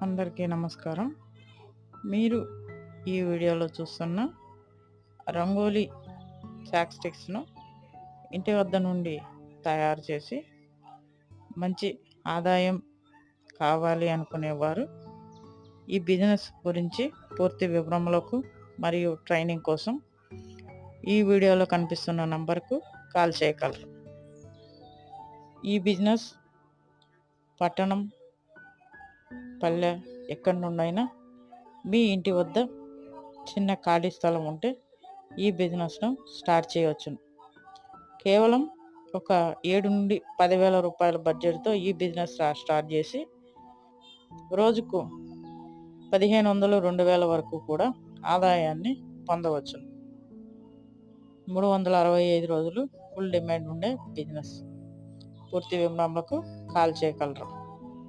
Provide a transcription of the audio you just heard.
అందరికీ నమస్కారం. మీరు ఈ వీడియోలో చూస్తున్న రంగోలీ చాక్ స్టిక్స్ను ఇంటి వద్ద నుండి తయారు చేసి మంచి ఆదాయం కావాలి అనుకునేవారు ఈ బిజినెస్ గురించి పూర్తి వివరములకు మరియు ట్రైనింగ్ కోసం ఈ వీడియోలో కనిపిస్తున్న నంబర్కు కాల్ చేయగలరు. ఈ బిజినెస్ పట్టణం, పల్లె ఎక్కడి నుండైనా మీ ఇంటి వద్ద చిన్న ఖాళీ స్థలం ఉంటే ఈ బిజినెస్ను స్టార్ట్ చేయవచ్చును. కేవలం ఒక 7 నుండి 10,000 రూపాయల బడ్జెట్తో ఈ బిజినెస్ స్టార్ట్ చేసి రోజుకు 1,500 2,000 వరకు కూడా ఆదాయాన్ని పొందవచ్చును. 365 రోజులు ఫుల్ డిమాండ్ ఉండే బిజినెస్. పూర్తి వివరాలకు కాల్ చేయగలరు.